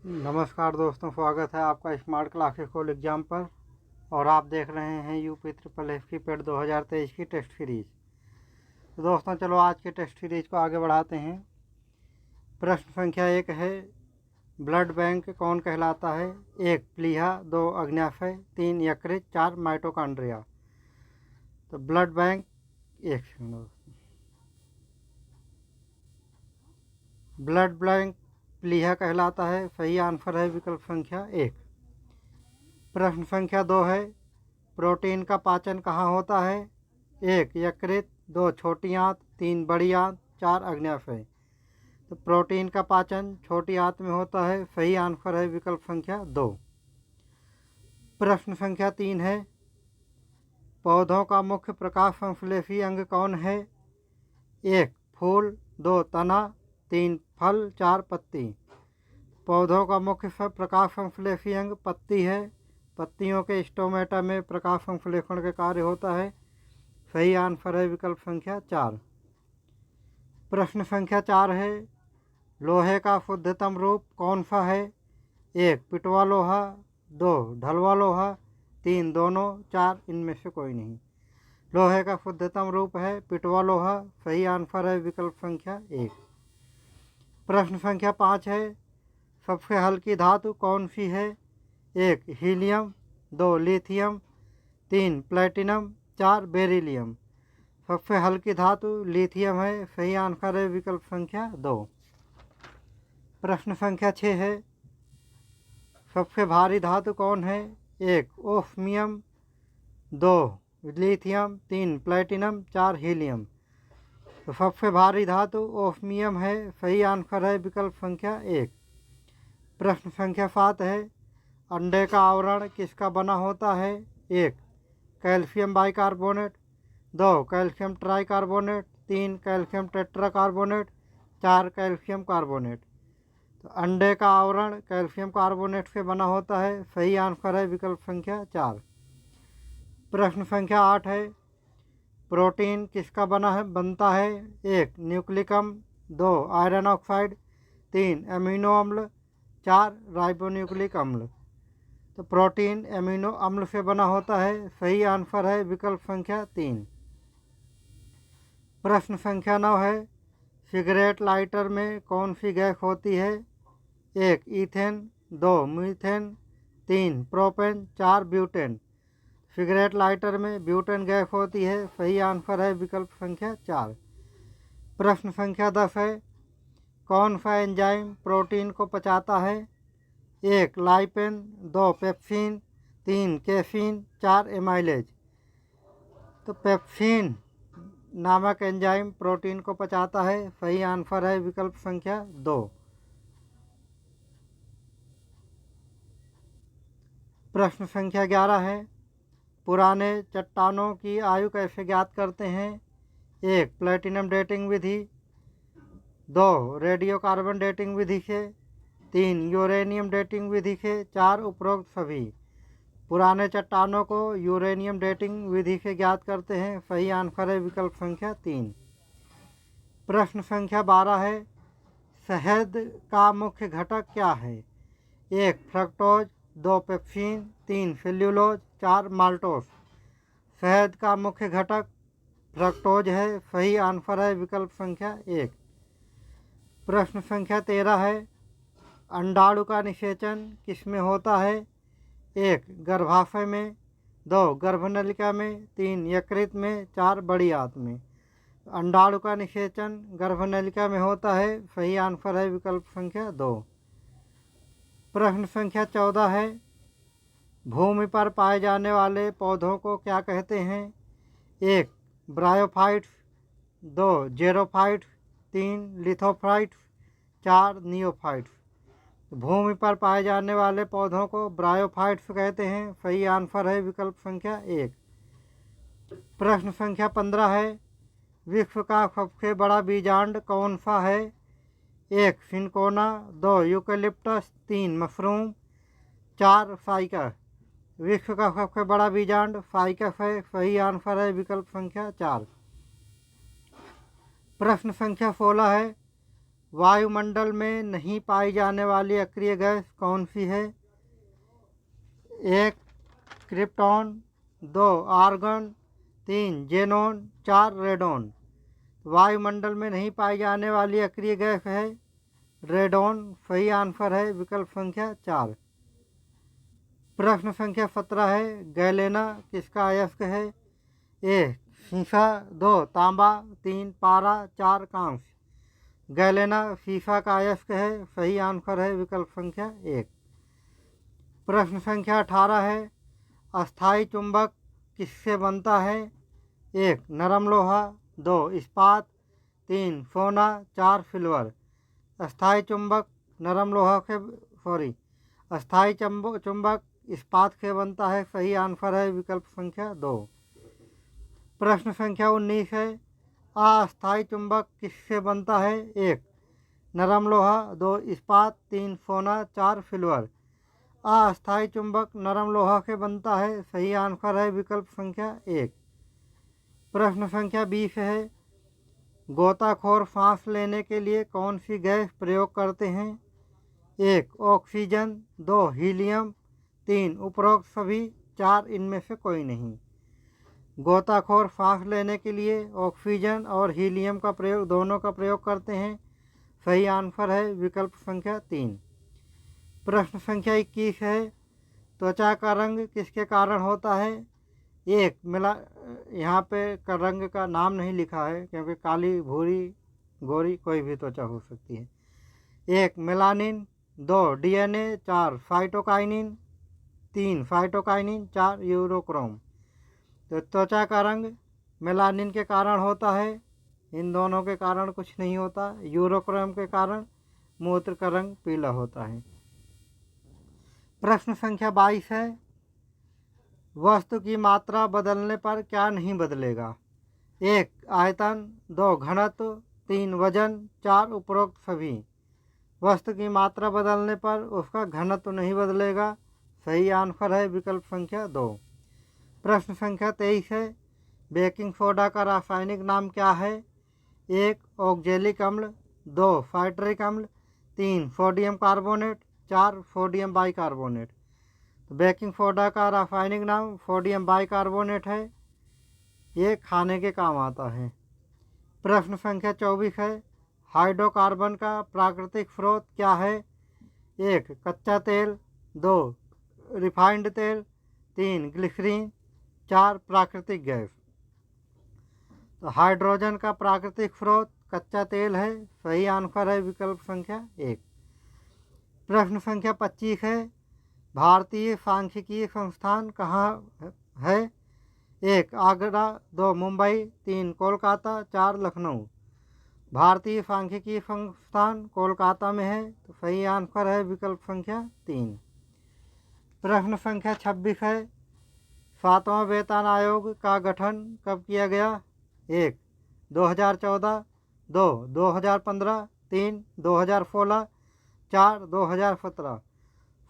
नमस्कार दोस्तों, स्वागत है आपका स्मार्ट क्लासेस कोल एग्ज़ाम पर। और आप देख रहे हैं यूपी ट्रिपल एस की पेड 2023 की टेस्ट सीरीज़। तो दोस्तों चलो आज के टेस्ट सीरीज़ को आगे बढ़ाते हैं। प्रश्न संख्या 1 है, ब्लड बैंक कौन कहलाता है? 1 प्लीहा, 2 अग्न्याशय, 3 यकृत, 4 माइटोकॉन्ड्रिया। तो ब्लड बैंक, एक सेकंड, ब्लड बैंक प्लीहा कहलाता है। सही आंसर है विकल्प संख्या 1। प्रश्न संख्या 2 है, प्रोटीन का पाचन कहाँ होता है? 1 यकृत, 2 छोटी आंत, 3 बड़ी आंत, 4 अग्न्याशय। तो प्रोटीन का पाचन छोटी आंत में होता है। सही आंसर है विकल्प संख्या 2। प्रश्न संख्या 3 है, पौधों का मुख्य प्रकाश संश्लेषी अंग कौन है? 1 फूल, 2 तना, 3 फल, 4 पत्ती। पौधों का मुख्य प्रकाश संश्लेषी अंग पत्ती है। पत्तियों के स्टोमेटा में प्रकाश संश्लेषण के कार्य होता है। सही आंसर है विकल्प संख्या 4। प्रश्न संख्या 4 है, लोहे का शुद्धतम रूप कौन सा है? 1 पिटवा लोहा, 2 ढलवा लोहा, 3 दोनों, 4 इनमें से कोई नहीं। लोहे का शुद्धतम रूप है पिटवा लोहा। सही आंसर है विकल्प संख्या 1। प्रश्न संख्या 5 है, सबसे हल्की धातु कौन सी है? 1 हीलियम, 2 लिथियम, 3 प्लेटिनम, 4 बेरिलियम। सबसे हल्की धातु लिथियम है। सही आंसर है विकल्प संख्या 2। प्रश्न संख्या 6 है, सबसे भारी धातु कौन है? 1 ओस्मियम, 2 लिथियम, 3 प्लेटिनम, 4 हीलियम। तो सबसे भारी धातु ओस्मियम है। सही आंसर है विकल्प संख्या 1। प्रश्न संख्या 7 है, अंडे का आवरण किसका बना होता है? 1 calcium bicarbonate, 2 calcium tricarbonate, 3 calcium tetracarbonate, 4 calcium carbonate. तो अंडे का आवरण कैल्शियम कार्बोनेट से बना होता है। सही आंसर है विकल्प संख्या 4। प्रश्न संख्या 8 है, प्रोटीन किसका बनता है? 1 न्यूक्लिक अम्ल, 2 आयरन ऑक्साइड, 3 एमिनो अम्ल, 4 राइबोन्यूक्लिक अम्ल। तो प्रोटीन एमिनो अम्ल से बना होता है। सही आंसर है विकल्प संख्या 3। प्रश्न संख्या 9 है, सिगरेट लाइटर में कौन सी गैस होती है? 1 ethane, 2 methane, 3 propane, 4 butane. Cigarette lighter में ब्यूटेन गैस होती है। सही आंसर है विकल्प संख्या 4। प्रश्न संख्या 10 है, कौन सा एंजाइम प्रोटीन को पचाता है? 1 लाइपेन, 2 पेप्सिन, 3 केसिन, 4 एमाइलेज। तो पेप्सिन नामक एंजाइम प्रोटीन को पचाता है। सही आंसर है विकल्प संख्या 2। प्रश्न संख्या 11 है, पुराने चट्टानों की आयु कैसे ज्ञात करते हैं? 1 प्लेटिनम डेटिंग विधि, 2 रेडियो कार्बन डेटिंग विधि से, 3 यूरेनियम डेटिंग विधि से, 4 उपरोक्त सभी। पुराने चट्टानों को यूरेनियम डेटिंग विधि से ज्ञात करते हैं। सही आंसर है विकल्प संख्या 3। प्रश्न संख्या 12 है, शहद का मुख्य घटक क्या है? 1 फ्रक्टोज, 2 पेप्सिन, 3 सेल्यूलोज, 4 माल्टोस। शहद का मुख्य घटक फ्रक्टोज है। सही आंसर है विकल्प संख्या 1। प्रश्न संख्या 13 है, अंडाणु का निषेचन किसमें होता है? 1 गर्भाशय में, 2 गर्भनलिका में, 3 यकृत में, 4 बड़ी आंत में। अंडाणु का निषेचन गर्भनलिका में होता है। सही आंसर है विकल्प संख्या 2। प्रश्न संख्या 14 है, भूमि पर पाए जाने वाले पौधों को क्या कहते हैं? 1 ब्रायोफाइट्स, 2 जेरोफाइट्स, 3 लिथोफाइट्स, 4 नियोफाइट्स। भूमि पर पाए जाने वाले पौधों को ब्रायोफाइट्स कहते हैं। सही आंसर है विकल्प संख्या 1। प्रश्न संख्या 15 है, विश्व का सबसे बड़ा बीजांड कौन सा है? 1 सिनकोना, 2 यूकेलिप्टस, 3 मशरूम, 4 साइकस। विश्व का सबसे बड़ा बीजांड साइकस है। सही आंसर है विकल्प संख्या 4। प्रश्न संख्या 16 है, वायुमंडल में नहीं पाई जाने वाली अक्रिय गैस कौन सी है? 1 क्रिप्टॉन, 2 आर्गन, 3 जेनॉन, 4 रेडॉन। वायुमंडल में नहीं पाई जाने वाली अक्रिय गैस है रेडॉन। सही आंसर है विकल्प संख्या 4। प्रश्न संख्या 17 है, गैलेना किसका अयस्क है? ए शीशा, 2 तांबा, 3 पारा, 4 कांस्य। गैलेना शीशा का अयस्क है। सही आंसर है विकल्प संख्या 1। प्रश्न संख्या 18 है, अस्थाई चुंबक किससे बनता है? 1 नरम लोहा, 2 इस्पात, 3 सोना, 4 सिल्वर। अस्थाई चुंबक नरम लोहा से अस्थाई चुंबक इस्पात से बनता है। सही आंसर है विकल्प संख्या 2। प्रश्न संख्या 19 है, अस्थाई चुंबक किससे बनता है? 1 नरम लोहा, 2 इस्पात, 3 सोना, 4 सिल्वर। अस्थाई चुंबक नरम लोहा से बनता है। सही आंसर है विकल्प संख्या 1। प्रश्न संख्या 20 है, गोताखोर सांस लेने के लिए कौन सी गैस प्रयोग करते हैं? 1 ऑक्सीजन, 2 हीलियम, 3 उपरोक्त सभी, 4 इनमें से कोई नहीं। गोताखोर सांस लेने के लिए ऑक्सीजन और हीलियम का प्रयोग दोनों का प्रयोग करते हैं। सही आंसर है विकल्प संख्या 3। प्रश्न संख्या 21 है, त्वचा का रंग किसके कारण होता है? 1 यहाँ पे का रंग का नाम नहीं लिखा है क्योंकि काली, भूरी, गोरी कोई भी त्वचा हो सकती है। 1 melanin, 2 DNA, 4 cytokinin, 3 cytokinin, 4 urochrome. तो त्वचा का रंग मेलानिन के कारण होता है। इन दोनों के कारण कुछ नहीं होता। यूरोक्रोम के कारण मूत्र का रंग पीला होता है। प्रश्न संख्या 22 है, वस्तु की मात्रा बदलने पर क्या नहीं बदलेगा? 1 आयतन, 2 घनत्व, 3 वजन, 4 उपरोक्त सभी। वस्तु की मात्रा बदलने पर उसका घनत्व नहीं बदलेगा। सही आंसर है विकल्प संख्या 2। प्रश्न संख्या 23 है, बेकिंग सोडा का रासायनिक नाम क्या है? 1 ऑक्जेलिक अम्ल, 2 साइट्रिक अम्ल, 3 सोडियम कार्बोनेट, 4 सोडियम बाइकार्बोनेट। तो बेकिंग सोडा का रासायनिक नाम सोडियम बाइकार्बोनेट है। ये खाने के काम आता है। प्रश्न संख्या 24 है, हाइड्रोकार्बन का प्राकृतिक स्रोत क्या है? 1 कच्चा तेल, 2 रिफाइंड तेल, 3 ग्लिसरीन, 4 प्राकृतिक गैस। तो हाइड्रोजन का प्राकृतिक स्रोत कच्चा तेल है। सही आंसर है विकल्प संख्या 1। प्रश्न संख्या 25 है, भारतीय सांख्यिकी संस्थान कहाँ है? 1 आगरा, 2 मुंबई, 3 कोलकाता, 4 लखनऊ। भारतीय सांख्यिकी संस्थान कोलकाता में है। तो सही आंसर है विकल्प संख्या 3। प्रश्न संख्या 26 है, 7वां वेतन आयोग का गठन कब किया गया? 1 2014, 2 2015, 3 2016, 4 2017।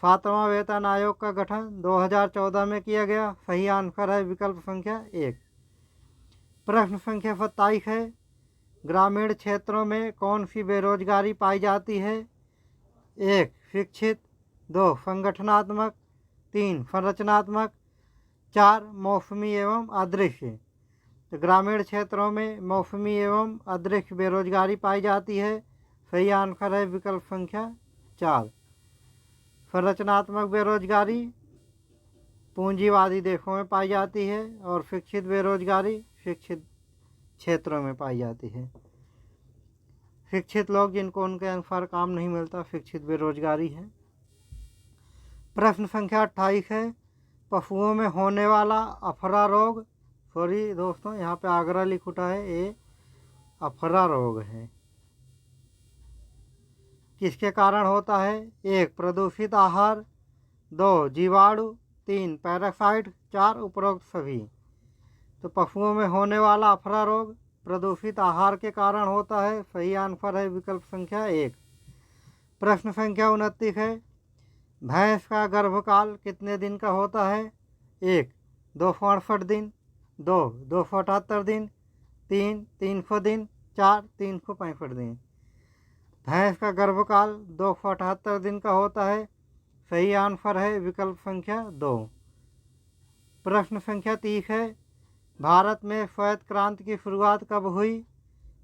7वां वेतन आयोग का गठन 2014 में किया गया। सही आंसर है विकल्प संख्या 1। प्रश्न संख्या 27 है, ग्रामीण क्षेत्रों में कौन सी बेरोजगारी पाई जाती है? 1 शिक्षित, 2 संगठनात्मक, 3 संरचनात्मक, 4 मौसमी एवं अदृश्य। तो ग्रामीण क्षेत्रों में मौसमी एवं अदृश्य बेरोजगारी पाई जाती है। सही आंसर है विकल्प संख्या 4। संरचनात्मक बेरोजगारी पूंजीवादी देशों में पाई जाती है और शिक्षित बेरोजगारी शिक्षित क्षेत्रों में पाई जाती है। शिक्षित लोग जिनको उनके अनुसार काम नहीं मिलता, शिक्षित बेरोजगारी है। प्रश्न संख्या 28 है, पशुओं में होने वाला अफरा रोग, सॉरी दोस्तों यहाँ पे आगरा लिख उठा है, ये अफरा रोग है, किसके कारण होता है? 1 प्रदूषित आहार, 2 जीवाणु, 3 पैरासाइट, 4 उपरोक्त सभी। तो पशुओं में होने वाला अफरा रोग प्रदूषित आहार के कारण होता है। सही आंसर है विकल्प संख्या 1। प्रश्न संख्या 29 है, भैंस का गर्भकाल कितने दिन का होता है? 1 268 दिन, 2 278 दिन, 3 300 दिन, 4 365 दिन। भैंस का गर्भकाल 278 दिन का होता है। सही आंसर है विकल्प संख्या 2। प्रश्न संख्या 30 है, भारत में श्वेत क्रांति की शुरुआत कब हुई?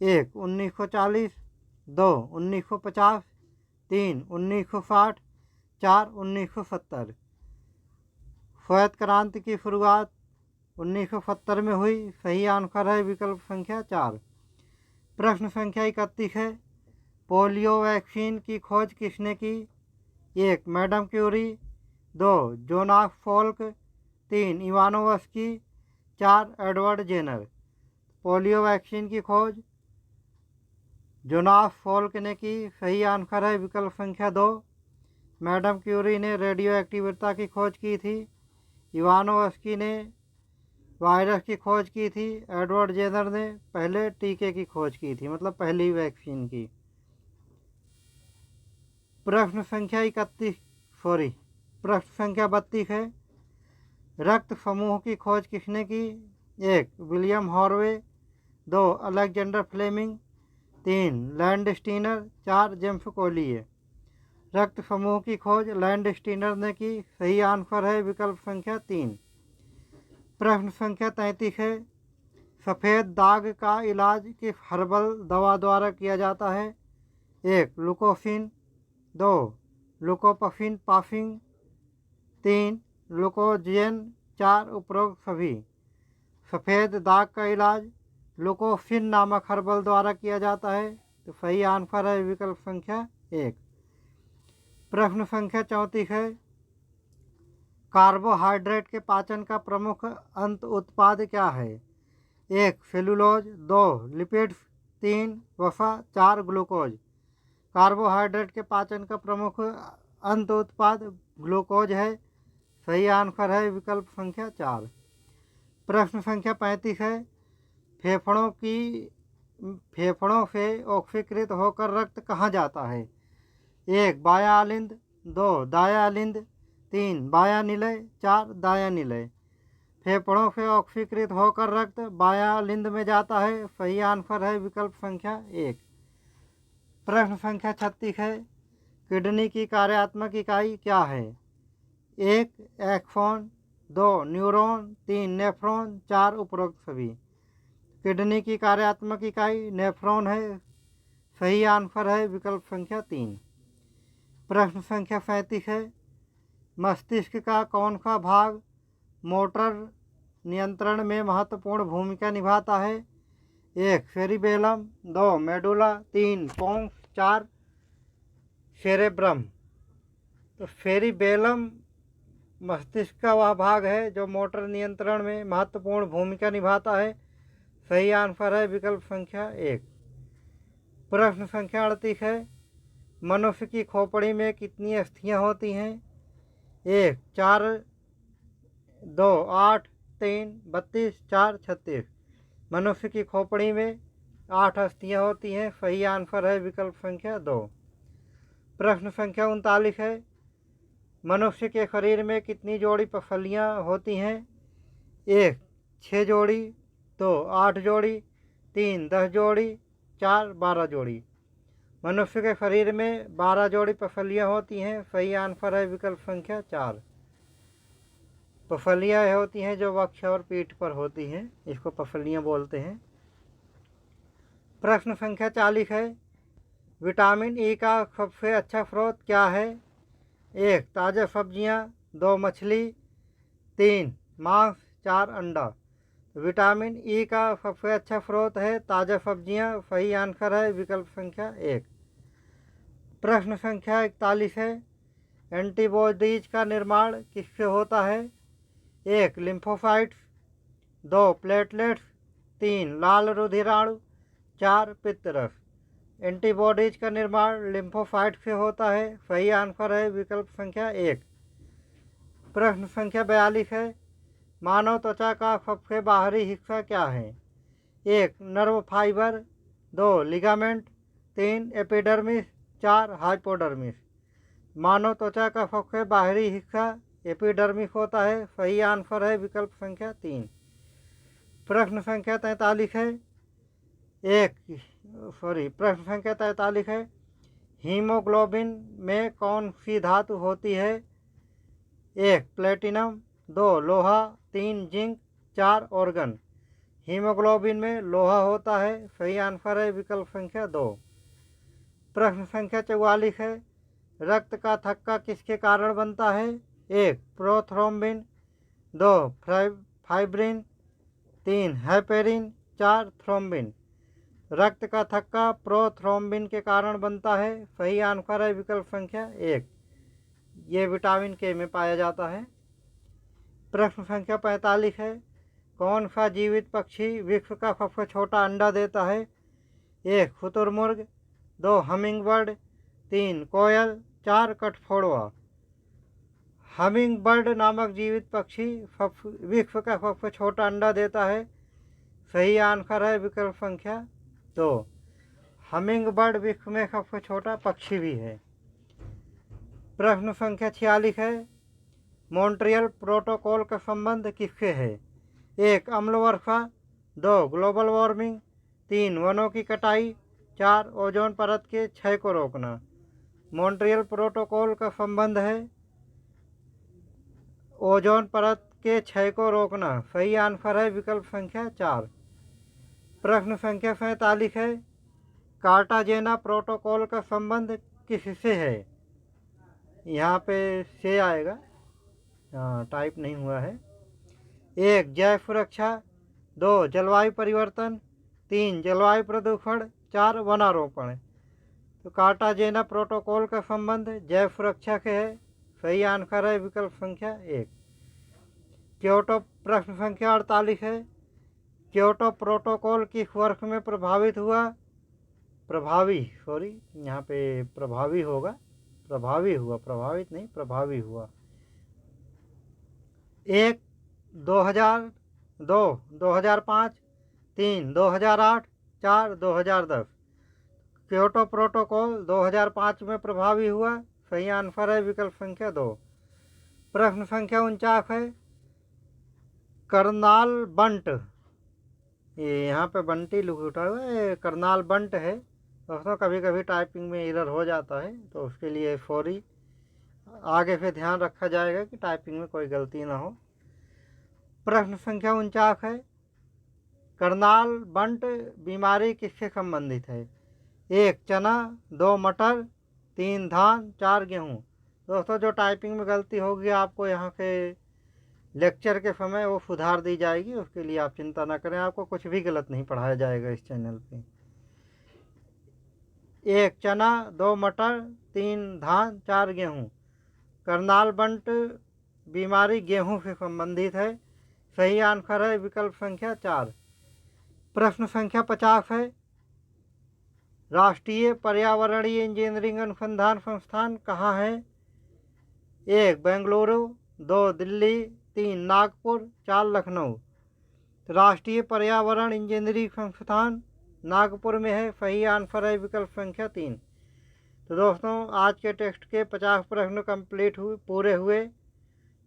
1. 1940, 2. 1950, 3. 1960, 4. 1970। श्वेत क्रांति की शुरुआत 1970 में हुई। सही आंसर है विकल्प संख्या 4। प्रश्न संख्या 31 है, पोलियो वैक्सीन की खोज किसने की? 1. Madam Curie, 2. Jonas Folk, 3. Ivanovsky, 4. Edward Jenner. Polio vaccine की खोज जोनास फोल्क ने की। सही आंसर है विकल्प संख्या 2। मैडम क्यूरी ने रेडियो एक्टिविटी की खोज की थी। इवानोवस्की ने वायरस की खोज की थी। एडवर्ड जेनर ने पहले टीके की खोज की थी, मतलब पहली वैक्सीन की। प्रश्न संख्या 32 है, रक्त समूह की खोज किसने की? 1. William Harvey, 2. Alexander Fleming, 3. Landsteiner, 4. James Collier. रक्त समूह की खोज लैंड स्टीनर ने की। सही आंसर है विकल्प संख्या 3। प्रश्न संख्या 33 है, सफ़ेद दाग का इलाज किस हर्बल दवा द्वारा किया जाता है? 1. लुकोफिन, 2. लुकोपफिन पाफिंग, 3. लुकोजियन, 4. उपरोक्त सभी। सफ़ेद दाग का इलाज लुकोफिन नामक हर्बल द्वारा किया जाता है। तो सही आंसर है विकल्प संख्या 1। प्रश्न संख्या 34 है, कार्बोहाइड्रेट के पाचन का प्रमुख अंत उत्पाद क्या है? 1. सेलुलोज, 2. लिपिड्स, 3. वसा, 4. ग्लूकोज। कार्बोहाइड्रेट के पाचन का प्रमुख अंत उत्पाद ग्लूकोज है। सही आंसर है विकल्प संख्या 4। प्रश्न संख्या 35 है, फेफड़ों से ऑक्सीकृत होकर रक्त कहाँ जाता है? 1. बायां आलिंद, 2. दायां आलिंद, 3. बायां निलय, 4. दायां निलय। फेफड़ों से ऑक्सीकृत होकर रक्त बायां आलिंद में जाता है। सही आंसर है विकल्प संख्या 1। प्रश्न संख्या 36 है, किडनी की कार्यात्मक इकाई क्या है? 1. एक्सॉन, 2. न्यूरॉन, 3. नेफ्रॉन, 4. उपरोक्त सभी। किडनी की कार्यात्मक इकाई नेफ्रॉन है। सही आंसर है विकल्प संख्या 3। प्रश्न संख्या 37 है, मस्तिष्क का कौन सा भाग मोटर नियंत्रण में महत्वपूर्ण भूमिका निभाता है? 1. सेरिबेलम, 2. मेडुला, 3. पोन्स, 4. सेरेब्रम। तो सेरिबेलम मस्तिष्क का वह भाग है जो मोटर नियंत्रण में महत्वपूर्ण भूमिका निभाता है। सही आंसर है विकल्प संख्या 1। प्रश्न संख्या 38 है, मनुष्य की खोपड़ी में कितनी अस्थियां होती हैं? 1. 4, 2, 8, 3, 32, 4, 36। मनुष्य की खोपड़ी में 8 अस्थियां होती हैं। सही आंसर है विकल्प संख्या 2। प्रश्न संख्या 39 है, मनुष्य के शरीर में कितनी जोड़ी पसलियां होती हैं? 1. 6 जोड़ी, 2. 8 जोड़ी, 3. 10 जोड़ी, 4. 12 जोड़ी। मनुष्य के शरीर में 12 जोड़ी पसलियां होती हैं। सही आंसर है विकल्प संख्या 4। पसलियां होती हैं जो वक्ष और पीठ पर होती हैं, इसको पसलियां बोलते हैं। प्रश्न संख्या 40 है, विटामिन ई का सबसे अच्छा स्रोत क्या है? 1. ताज़ा सब्जियां, 2. मछली, 3. मांस, 4. अंडा। विटामिन ई का सबसे अच्छा स्रोत है ताज़ा सब्जियां। सही आंसर है विकल्प संख्या 1। प्रश्न संख्या 41 है, एंटीबॉडीज का निर्माण किससे होता है? 1. लिम्फोसाइट्स, 2. प्लेटलेट्स, 3. लाल रुधिराणु, 4. पित्तरस। एंटीबॉडीज का निर्माण लिम्फोसाइट से होता है। सही आंसर है विकल्प संख्या 1। प्रश्न संख्या 42 है, मानव त्वचा का सबसे बाहरी हिस्सा क्या है? 1. Nerve fibre, 2. Ligament, 3. Epidermis, 4. Hypodermis. मानव त्वचा का सबसे बाहरी हिस्सा एपिडर्मिस होता है। सही आंसर है विकल्प संख्या 3। प्रश्न संख्या 43 है, प्रश्न संख्या 43 है, हीमोग्लोबिन में कौन सी धातु होती है? 1 प्लेटिनम, 2 लोहा, 3 जिंक, 4 ऑर्गन। हीमोग्लोबिन में लोहा होता है। सही आंसर है विकल्प संख्या 2। प्रश्न संख्या 44 है। रक्त का थक्का किसके कारण बनता है? 1 प्रोथ्रोम्बिन, 2 फाइब्रिन, 3 हेपेरिन, 4 थ्रोम्बिन। रक्त का थक्का प्रोथ्रोम्बिन के कारण बनता है। सही आंसर है विकल्प संख्या 1। ये विटामिन के में पाया जाता है। प्रश्न संख्या 45 है। कौन सा जीवित पक्षी विश्व का सबसे छोटा अंडा देता है? 1 शुतुरमुर्ग, 2 हमिंगबर्ड, 3 कोयल, 4 कठफोड़वा। हमिंगबर्ड नामक जीवित पक्षी विश्व का सबसे छोटा अंडा देता है। सही आंसर है विकल्प संख्या 2। हमिंगबर्ड विश्व में सबसे छोटा पक्षी भी है। प्रश्न संख्या 46 है। मॉन्ट्रियल प्रोटोकॉल का संबंध किससे है? 1 अम्ल वर्षा, 2 ग्लोबल वार्मिंग, 3 वनों की कटाई, 4 ओजोन परत के क्षय को रोकना। मॉन्ट्रियल प्रोटोकॉल का संबंध है ओजोन परत के क्षय को रोकना। सही आंसर है विकल्प संख्या 4। प्रश्न संख्या 47 है। कार्टाजेना प्रोटोकॉल का संबंध किससे है? यहाँ पे से आएगा, टाइप नहीं हुआ है। 1 जैव सुरक्षा, 2 जलवायु परिवर्तन, 3 जलवायु प्रदूषण, 4 वनारोपण। तो कार्टाजेना प्रोटोकॉल का संबंध जैव सुरक्षा से है। सही आंसर है विकल्प संख्या 1। क्योटो प्रश्न संख्या 48 है। क्योटो प्रोटोकॉल किस वर्ष में प्रभावित हुआ? यहाँ पे प्रभावी होगा, प्रभावी हुआ, प्रभावित नहीं, प्रभावी हुआ। 1 2002, 2005, 3 2008, 4 2010। क्योटो प्रोटोकॉल 2005 में प्रभावी हुआ। सही आंसर है विकल्प संख्या 2। प्रश्न संख्या 49 है। करनाल बंट, ये यहाँ पे बंटी लिखा हुआ है, करनाल बंट है दोस्तों। कभी कभी टाइपिंग में एरर हो जाता है, तो उसके लिए सॉरी। आगे से ध्यान रखा जाएगा कि टाइपिंग में कोई गलती ना हो। प्रश्न संख्या 49 है। करनाल बंट बीमारी किससे संबंधित है? 1 चना, 2 मटर, 3 धान, 4 गेहूँ। दोस्तों जो टाइपिंग में गलती होगी आपको यहाँ से लेक्चर के समय वो सुधार दी जाएगी, उसके लिए आप चिंता ना करें। आपको कुछ भी गलत नहीं पढ़ाया जाएगा इस चैनल पे। 1 चना, 2 मटर, 3 धान, 4 गेहूँ। करनाल बंट बीमारी गेहूँ से संबंधित है। सही आंसर है विकल्प संख्या 4। प्रश्न संख्या 50 है। राष्ट्रीय पर्यावरणीय इंजीनियरिंग अनुसंधान संस्थान कहाँ है? 1 बेंगलुरु, 2 दिल्ली, 3 नागपुर, 4 लखनऊ। राष्ट्रीय पर्यावरण इंजीनियरिंग संस्थान नागपुर में है। सही आंसर है विकल्प संख्या 3। तो दोस्तों आज के टेस्ट के 50 प्रश्न कंप्लीट पूरे हुए।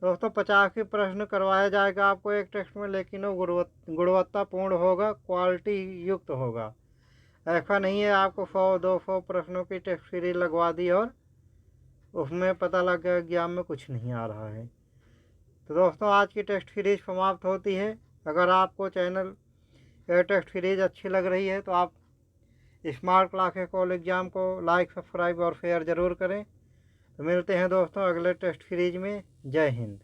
दोस्तों 50 ही प्रश्न करवाया जाएगा आपको एक टेस्ट में, लेकिन वो गुणवत्तापूर्ण होगा, क्वालिटी युक्त होगा। ऐसा नहीं है आपको 100-200 प्रश्नों की टेस्ट सीरीज लगवा दी और उसमें पता लग गया एग्जाम में कुछ नहीं आ रहा है। तो दोस्तों आज की टेस्ट सीरीज समाप्त होती है। अगर आपको चैनल टेस्ट सीरीज अच्छी लग रही है तो आप स्मार्ट क्लासेस ऑल एग्ज़ाम को लाइक, सब्सक्राइब और शेयर ज़रूर करें। तो मिलते हैं दोस्तों अगले टेस्ट सीरीज में। जय हिंद।